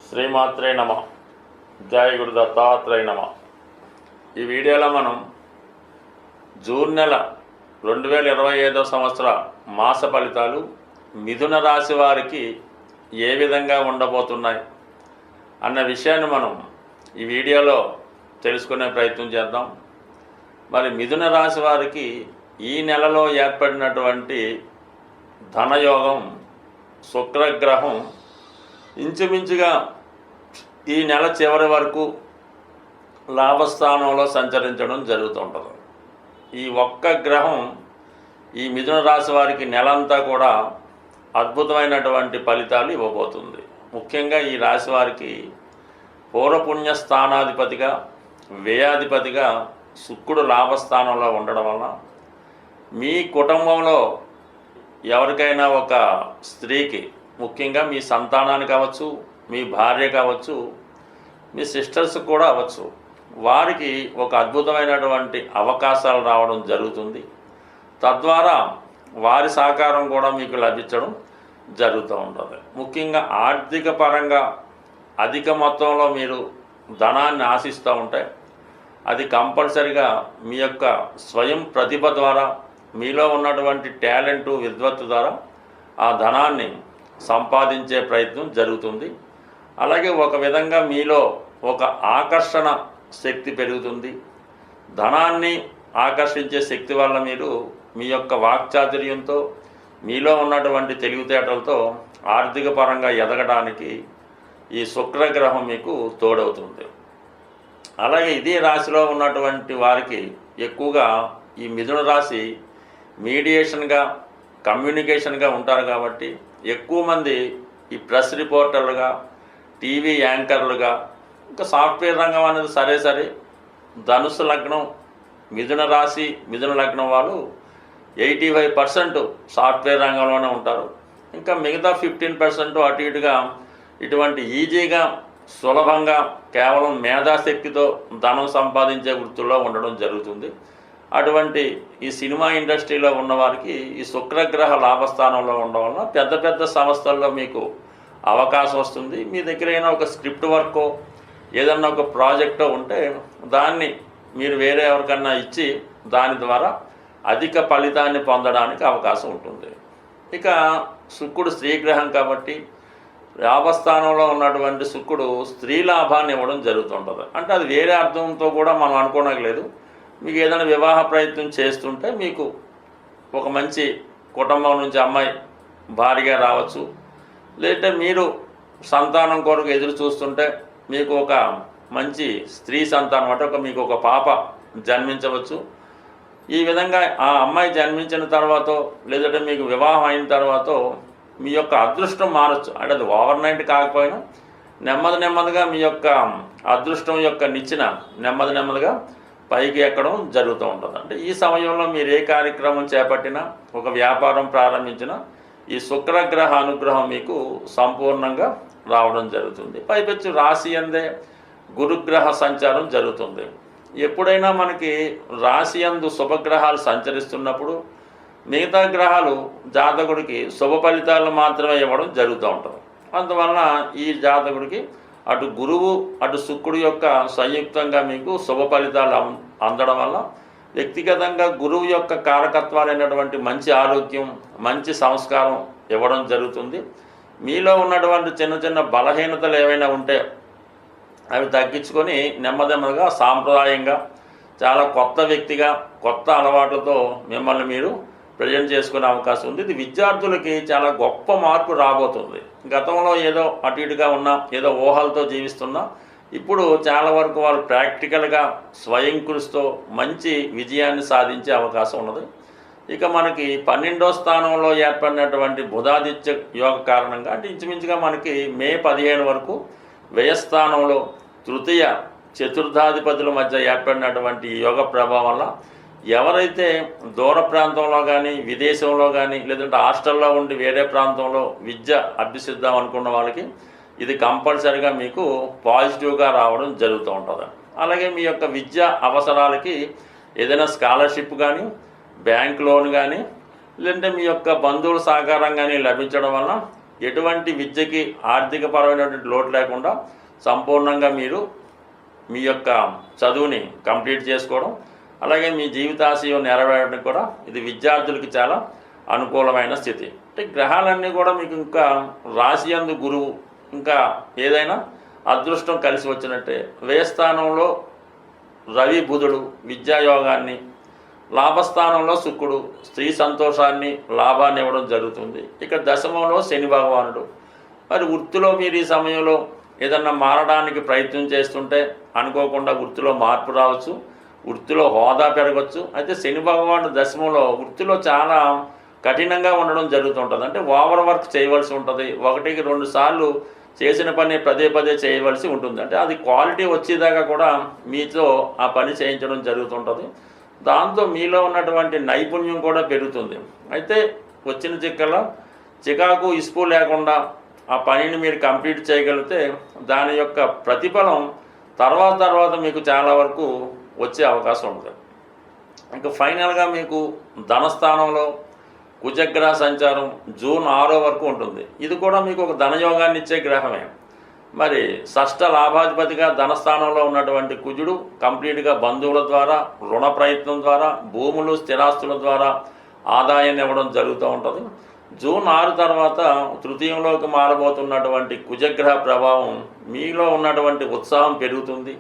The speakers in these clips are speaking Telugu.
శ్రీమాత్రే నమ. జయ గురు దత్తాత్రేయ నమ. ఈ వీడియోలో మనం జూన్ నెల 2025 సంవత్సర మాస ఫలితాలు మిథున రాశి వారికి ఏ విధంగా ఉండబోతున్నాయి అన్న విషయాన్ని మనం ఈ వీడియోలో తెలుసుకునే ప్రయత్నం చేద్దాం. మరి మిథున రాశి వారికి ఈ నెలలో ఏర్పడినటువంటి ధనయోగం, శుక్రగ్రహం ఇంచుమించుగా ఈ నెల చివరి వరకు లాభస్థానంలో సంచరించడం జరుగుతుంటుంది. ఈ ఒక్క గ్రహం ఈ మిథున రాశి వారికి నెలంతా కూడా అద్భుతమైనటువంటి ఫలితాలు ఇవ్వబోతుంది. ముఖ్యంగా ఈ రాశి వారికి పూర్వపుణ్య స్థానాధిపతిగా, వ్యయాధిపతిగా శుక్రుడు లాభస్థానంలో ఉండడం వలన మీ కుటుంబంలో ఎవరికైనా ఒక స్త్రీకి, ముఖ్యంగా మీ సంతానాన్ని కావచ్చు, మీ భార్య కావచ్చు, మీ సిస్టర్స్ కూడా అవ్వచ్చు, వారికి ఒక అద్భుతమైనటువంటి అవకాశాలు రావడం జరుగుతుంది. తద్వారా వారి సహకారం కూడా మీకు లభించడం జరుగుతూ ఉంటుంది. ముఖ్యంగా ఆర్థిక పరంగా అధిక మొత్తంలో మీరు ధనాన్ని ఆశిస్తూ ఉంటే అది కంపల్సరిగా మీ యొక్క స్వయం ప్రతిభ ద్వారా, మీలో ఉన్నటువంటి టాలెంటు, విద్వత్తు ద్వారా ఆ ధనాన్ని సంపాదించే ప్రయత్నం జరుగుతుంది. అలాగే ఒక విధంగా మీలో ఒక ఆకర్షణ శక్తి పెరుగుతుంది. ధనాన్ని ఆకర్షించే శక్తి వల్ల మీరు మీ యొక్క వాక్చాతుర్యంతో, మీలో ఉన్నటువంటి తెలివితేటలతో ఆర్థిక పరంగా ఎదగడానికి ఈ శుక్రగ్రహం మీకు తోడవుతుంది. అలాగే ఇదే రాశిలో ఉన్నటువంటి వారికి ఎక్కువగా ఈ మిథున రాశి మీడియేషన్గా, కమ్యూనికేషన్గా ఉంటారు. కాబట్టి ఎక్కువ మంది ఈ ప్రెస్ రిపోర్టర్లుగా, టీవీ యాంకర్లుగా, ఇంకా సాఫ్ట్వేర్ రంగం అనేది సరే ధనుసు లగ్నం, మిథున రాశి, మిథున లగ్నం వాళ్ళు 85% సాఫ్ట్వేర్ రంగంలోనే ఉంటారు. ఇంకా మిగతా 15% అటు ఇటుగా ఇటువంటి ఈజీగా, సులభంగా కేవలం మేధాశక్తితో ధనం సంపాదించే వృత్తుల్లో ఉండడం జరుగుతుంది. అటువంటి ఈ సినిమా ఇండస్ట్రీలో ఉన్నవారికి ఈ శుక్రగ్రహ లాభస్థానంలో ఉండడం వలన పెద్ద పెద్ద సంస్థల్లో మీకు అవకాశం వస్తుంది. మీ దగ్గర అయినా ఒక స్క్రిప్ట్ వర్కో, ఏదన్నా ఒక ప్రాజెక్టో ఉంటే దాన్ని మీరు వేరే ఎవరికన్నా ఇచ్చి దాని ద్వారా అధిక ఫలితాన్ని పొందడానికి అవకాశం ఉంటుంది. ఇక శుక్రుడు స్త్రీగ్రహం కాబట్టి లాభస్థానంలో ఉన్నటువంటి శుక్రుడు స్త్రీ లాభాన్ని ఇవ్వడం జరుగుతుంటుంది. అంటే అది వేరే అర్థంతో కూడా మనం అనుకోనట్లేదు. మీకు ఏదైనా వివాహ ప్రయత్నం చేస్తుంటే మీకు ఒక మంచి కుటుంబం నుంచి అమ్మాయి భారీగా రావచ్చు. లేదంటే మీరు సంతానం కొరకు ఎదురు చూస్తుంటే మీకు ఒక మంచి స్త్రీ సంతానం, అంటే మీకు ఒక పాప జన్మించవచ్చు. ఈ విధంగా ఆ అమ్మాయి జన్మించిన తర్వాత, లేదంటే మీకు వివాహం అయిన తర్వాత మీ యొక్క అదృష్టం మారచ్చు. అంటే అది ఓవర్నైట్ కాకపోయినా నెమ్మదిగా మీ యొక్క అదృష్టం యొక్క నిచ్చెన నెమ్మదిగా పైకి ఎక్కడం జరుగుతూ ఉంటుంది. అంటే ఈ సమయంలో మీరు ఏ కార్యక్రమం చేపట్టినా, ఒక వ్యాపారం ప్రారంభించినా ఈ శుక్రగ్రహ అనుగ్రహం మీకు సంపూర్ణంగా రావడం జరుగుతుంది. పైపెచ్చు రాశి అందే గురుగ్రహ సంచారం జరుగుతుంది. ఎప్పుడైనా మనకి రాశి అందు శుభగ్రహాలు సంచరిస్తున్నప్పుడు మిగతా గ్రహాలు జాతకుడికి శుభ ఫలితాలు మాత్రమే ఇవ్వడం జరుగుతూ ఉంటుంది. అందువలన ఈ జాతకుడికి అటు గురువు, అటు శుక్రుడు యొక్క సంయుక్తంగా మీకు శుభ ఫలితాలు అందడం వల్ల వ్యక్తిగతంగా గురువు యొక్క కారకత్వాలైనటువంటి మంచి ఆరోగ్యం, మంచి సంస్కారం ఇవ్వడం జరుగుతుంది. మీలో ఉన్నటువంటి చిన్న బలహీనతలు ఏవైనా ఉంటే అవి తగ్గించుకొని నెమ్మదిగా సాంప్రదాయంగా, చాలా కొత్త వ్యక్తిగా, కొత్త అలవాట్లతో మిమ్మల్ని మీరు ప్రజెంట్ చేసుకునే అవకాశం ఉంది. ఇది విద్యార్థులకి చాలా గొప్ప మార్పు రాబోతుంది. గతంలో ఏదో అటు ఇటుగా ఉన్నా, ఏదో ఊహలతో జీవిస్తున్నా, ఇప్పుడు చాలా వరకు వాళ్ళు ప్రాక్టికల్గా స్వయం కృషితో మంచి విజయాన్ని సాధించే అవకాశం ఉన్నది. ఇక మనకి 12వ స్థానంలో ఏర్పడినటువంటి బుధాదిత్య యోగ కారణంగా, అంటే ఇంచుమించుగా మనకి మే 15 వరకు వ్యయస్థానంలో తృతీయ చతుర్థాధిపతుల మధ్య ఏర్పడినటువంటి యోగ ప్రభావం వల్ల ఎవరైతే దూర ప్రాంతంలో కానీ, విదేశంలో కానీ, లేదంటే హాస్టల్లో ఉండి వేరే ప్రాంతంలో విద్య అభ్యసిద్దాం అనుకున్న వాళ్ళకి ఇది కంపల్సరీగా మీకు పాజిటివ్గా రావడం జరుగుతూ ఉంటుంది. అలాగే మీ యొక్క విద్యా అవసరాలకి ఏదైనా స్కాలర్షిప్ కానీ, బ్యాంక్ లోన్ కానీ, లేదంటే మీ యొక్క బంధువుల సహకారం కానీ లభించడం వల్ల ఎటువంటి విద్యకి ఆర్థికపరమైనటువంటి లోటు లేకుండా సంపూర్ణంగా మీరు మీ యొక్క చదువుని కంప్లీట్ చేసుకోవడం, అలాగే మీ జీవితాశయం నెరవేరడానికి కూడా ఇది విద్యార్థులకి చాలా అనుకూలమైన స్థితి. అంటే గ్రహాలన్నీ కూడా మీకు ఇంకా రాశి యందు గురువు, ఇంకా ఏదైనా అదృష్టం కలిసి వచ్చినట్టే. వ్యయస్థానంలో రవి బుధుడు విద్యాయోగాన్ని, లాభస్థానంలో శుక్రుడు స్త్రీ సంతోషాన్ని లాభాన్ని ఇవ్వడం జరుగుతుంది. ఇక దశమంలో శని భగవానుడు. మరి వృత్తిలో మీరు ఈ సమయంలో ఏదన్నా మారడానికి ప్రయత్నం చేస్తుంటే అనుకోకుండా వృత్తిలో మార్పు రావచ్చు, వృత్తిలో హోదా పెరగచ్చు. అయితే శని భగవానుడు దశమంలో వృత్తిలో చాలా కఠినంగా ఉండడం జరుగుతుంటుంది. అంటే ఓవర్ వర్క్ చేయవలసి ఉంటుంది, 1-2 సార్లు చేసిన పని పదే పదే చేయవలసి ఉంటుంది. అంటే అది క్వాలిటీ వచ్చేదాకా కూడా మీతో ఆ పని చేయించడం జరుగుతుంటుంది. దాంతో మీలో ఉన్నటువంటి నైపుణ్యం కూడా పెరుగుతుంది. అయితే వచ్చిన చికాకు ఇసుపు లేకుండా ఆ పనిని మీరు కంప్లీట్ చేయగలిగితే దాని యొక్క ప్రతిఫలం తర్వాత మీకు చాలా వరకు వచ్చే అవకాశం ఉంటుంది. ఇంకా ఫైనల్గా మీకు ధనస్థానంలో కుజగ్రహ సంచారం జూన్ 6 వరకు ఉంటుంది. ఇది కూడా మీకు ఒక ధనయోగాన్ని ఇచ్చే గ్రహమే. మరి షష్ఠ లాభాధిపతిగా ధనస్థానంలో ఉన్నటువంటి కుజుడు కంప్లీట్గా బంధువుల ద్వారా, రుణ ప్రయత్నం ద్వారా, భూములు స్థిరాస్తుల ద్వారా ఆదాయాన్ని ఇవ్వడం జరుగుతూ ఉంటుంది. జూన్ 6 తర్వాత తృతీయంలోకి మారబోతున్నటువంటి కుజగ్రహ ప్రభావం మీలో ఉన్నటువంటి ఉత్సాహం పెరుగుతుంది.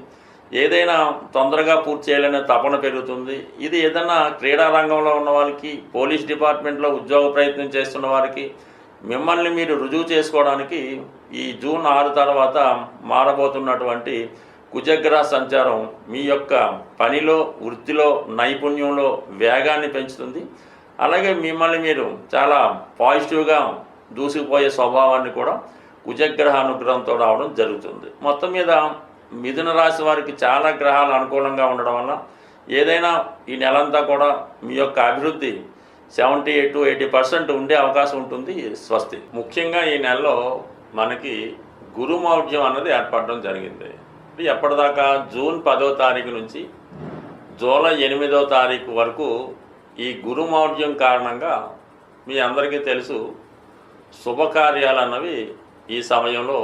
ఏదైనా తొందరగా పూర్తి చేయాలనే తపన పెరుగుతుంది. ఇది ఏదైనా క్రీడా రంగంలో ఉన్న వాళ్ళకి, పోలీస్ డిపార్ట్మెంట్లో ఉద్యోగ ప్రయత్నం చేస్తున్న వారికి, మిమ్మల్ని మీరు రుజువు చేసుకోవడానికి ఈ జూన్ 6 తర్వాత మారబోతున్నటువంటి కుజగ్రహ సంచారం మీ యొక్క పనిలో, వృత్తిలో, నైపుణ్యంలో వేగాన్ని పెంచుతుంది. అలాగే మిమ్మల్ని మీరు చాలా పాజిటివ్గా దూసుకుపోయే స్వభావాన్ని కూడా కుజగ్రహ అనుగ్రహంతో రావడం జరుగుతుంది. మొత్తం మీద మిథున రాశి వారికి చాలా గ్రహాలు అనుకూలంగా ఉండడం వల్ల ఏదైనా ఈ నెలంతా కూడా మీ యొక్క అభివృద్ధి 70-80% ఉండే అవకాశం ఉంటుంది. స్వస్తి. ముఖ్యంగా ఈ నెలలో మనకి గురుమౌఢ్యం అన్నది ఏర్పడడం జరిగింది. ఎప్పటిదాకా జూన్ 10వ తారీఖు నుంచి జూలై 8వ తారీఖు వరకు ఈ గురుమౌఢ్యం కారణంగా మీ అందరికీ తెలుసు, శుభకార్యాలు అన్నవి ఈ సమయంలో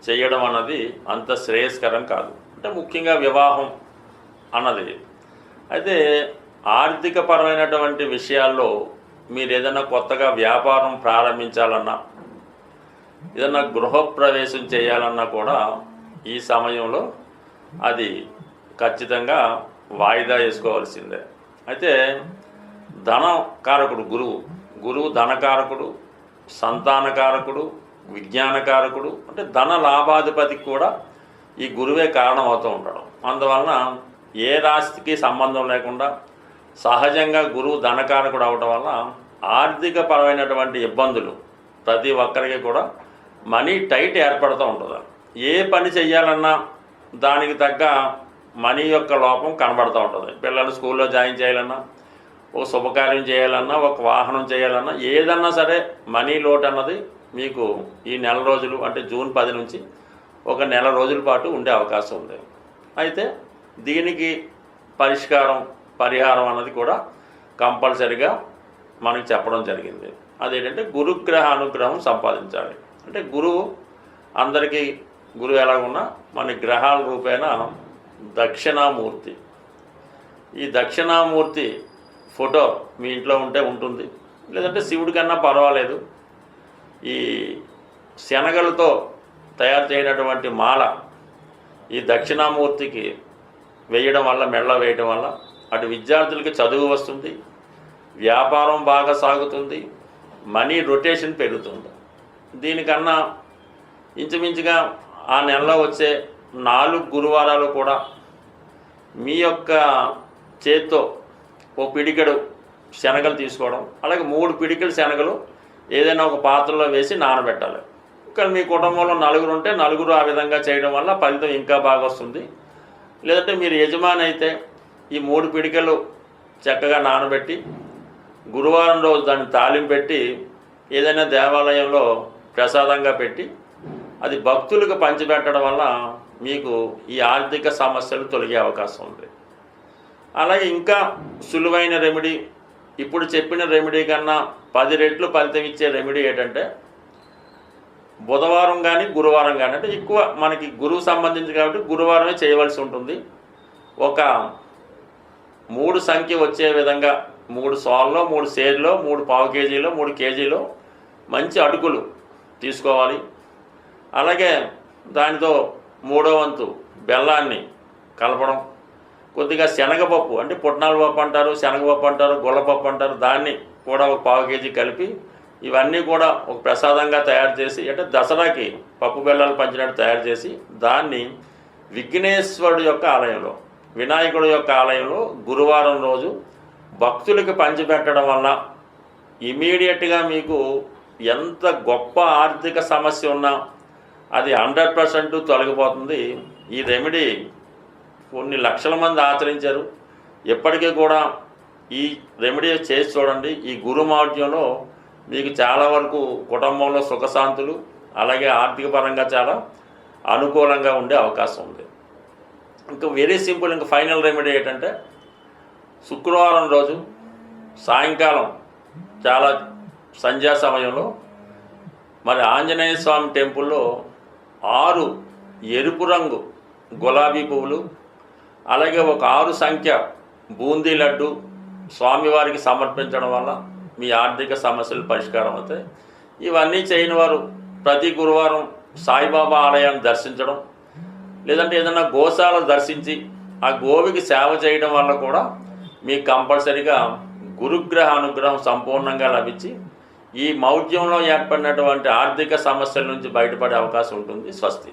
చేయడం అన్నది అంత శ్రేయస్కరం కాదు. అంటే ముఖ్యంగా వివాహం అన్నది. అయితే ఆర్థికపరమైనటువంటి విషయాల్లో మీరు ఏదైనా కొత్తగా వ్యాపారం ప్రారంభించాలన్నా, ఏదైనా గృహప్రవేశం చేయాలన్నా కూడా ఈ సమయంలో అది ఖచ్చితంగా వాయిదా వేసుకోవాల్సిందే. అయితే ధనకారకుడు గురువు ధనకారకుడు, సంతానకారకుడు, విజ్ఞానకారకుడు. అంటే ధన లాభాధిపతికి కూడా ఈ గురువే కారణం అవుతూ ఉంటాడు. అందువలన ఏ రాశికి సంబంధం లేకుండా సహజంగా గురువు ధనకారకుడు అవడం వల్ల ఆర్థికపరమైనటువంటి ఇబ్బందులు ప్రతి ఒక్కరికి కూడా మనీ టైట్ ఏర్పడుతూ ఉంటుంది. ఏ పని చెయ్యాలన్నా దానికి తగ్గ మనీ యొక్క లోపం కనబడుతూ ఉంటుంది. పిల్లలు స్కూల్లో జాయిన్ చేయాలన్నా, ఒక శుభకార్యం చేయాలన్నా, ఒక వాహనం చేయాలన్నా, ఏదన్నా సరే మనీ లోటు అన్నది మీకు ఈ నెల రోజులు, అంటే జూన్ 10 నుంచి ఒక నెల రోజుల పాటు ఉండే అవకాశం ఉంది. అయితే దీనికి పరిహారం అన్నది కూడా కంపల్సరిగా మనకి చెప్పడం జరిగింది. అదేంటంటే గురుగ్రహ అనుగ్రహం సంపాదించాలి. అంటే అందరికీ గురువు ఎలాగున్నా మన గ్రహాల రూపేణ దక్షిణామూర్తి. ఈ దక్షిణామూర్తి ఫోటో మీ ఇంట్లో ఉంటే ఉంటుంది, లేదంటే శివుడి కన్నా పర్వాలేదు. ఈ శనగలతో తయారు చేయనటువంటి మాల ఈ దక్షిణామూర్తికి వేయడం వల్ల, మెళ్ళ వేయడం వల్ల అటు విద్యార్థులకి చదువు వస్తుంది, వ్యాపారం బాగా సాగుతుంది, మనీ రొటేషన్ పెరుగుతుంది. దీనికన్నా ఇంచుమించుగా ఆ నెలలో వచ్చే 4 గురువారాలు కూడా మీ యొక్క చేత్తో ఓ పిడికెడు శనగలు తీసుకోవడం, అలాగే 3 పిడికెలు శనగలు ఏదైనా ఒక పాత్రలో వేసి నానబెట్టాలి. ఇక్కడ మీ కుటుంబంలో 4 ఉంటే 4 ఆ విధంగా చేయడం వల్ల ఫలితం ఇంకా బాగా వస్తుంది. లేదంటే మీరు యజమాని అయితే ఈ 3 పిడికెలు చక్కగా నానబెట్టి గురువారం రోజు దాన్ని తాలింపు పెట్టి ఏదైనా దేవాలయంలో ప్రసాదంగా పెట్టి అది భక్తులకు పంచిపెట్టడం వల్ల మీకు ఈ ఆర్థిక సమస్యలు తొలగే అవకాశం ఉంది. అలాగే ఇంకా సులువైన రెమెడీ, ఇప్పుడు చెప్పిన రెమెడీ కన్నా 10 రెట్లు ఫలితం ఇచ్చే రెమెడీ ఏంటంటే బుధవారం కానీ గురువారం కానీ, అంటే ఎక్కువ మనకి గురువు సంబంధించి కాబట్టి గురువారమే చేయవలసి ఉంటుంది. ఒక 3 సంఖ్య వచ్చే విధంగా 3 సోల్లో, 3 సేర్లో, 3 పావు కేజీలో, 3 కేజీలో మంచి అటుకులు తీసుకోవాలి. అలాగే దానితో 3వ వంతు బెల్లాన్ని కలపడం, కొద్దిగా శనగపప్పు అంటే పుట్నాల పప్పు అంటారు, శనగపప్పు అంటారు, గుల్లపప్పు అంటారు, దాన్ని కూడా ఒక పావు కేజీ కలిపి ఇవన్నీ కూడా ఒక ప్రసాదంగా తయారు చేసి, అంటే దసరాకి పప్పు బెల్లాలు పంచినట్టు తయారు చేసి దాన్ని విఘ్నేశ్వరుడు యొక్క ఆలయంలో, వినాయకుడు యొక్క ఆలయంలో గురువారం రోజు భక్తులకి పంచిపెట్టడం వల్ల ఇమీడియట్గా మీకు ఎంత గొప్ప ఆర్థిక సమస్య ఉన్నా అది 100% తొలగిపోతుంది. ఈ రెమెడీ కొన్ని లక్షల మంది ఆచరించారు. ఎప్పటికీ కూడా ఈ రెమెడీ చేసి చూడండి. ఈ గురుమౌఢ్యంలో మీకు చాలా వరకు కుటుంబంలో సుఖశాంతులు, అలాగే ఆర్థిక పరంగా చాలా అనుకూలంగా ఉండే అవకాశం ఉంది. ఇంకా వెరీ సింపుల్, ఇంకా ఫైనల్ రెమెడీ ఏంటంటే శుక్రవారం రోజు సాయంకాలం చాలా సంధ్యా సమయంలో మరి ఆంజనేయ స్వామి టెంపుల్లో 6 ఎరుపు రంగు గులాబీ పువ్వులు, అలాగే ఒక 6 సంఖ్య బూందీ లడ్డు స్వామివారికి సమర్పించడం వల్ల మీ ఆర్థిక సమస్యలు పరిష్కారం అవుతాయి. ఇవన్నీ చేయని వారు ప్రతి గురువారం సాయిబాబా ఆలయాన్ని దర్శించడం, లేదంటే ఏదైనా గోశాల దర్శించి ఆ గోవికి సేవ చేయడం వల్ల కూడా మీకు కంపల్సరీగా గురుగ్రహ అనుగ్రహం సంపూర్ణంగా లభించి ఈ మౌఢ్యంలో ఏర్పడినటువంటి ఆర్థిక సమస్యల నుంచి బయటపడే అవకాశం ఉంటుంది. స్వస్తి.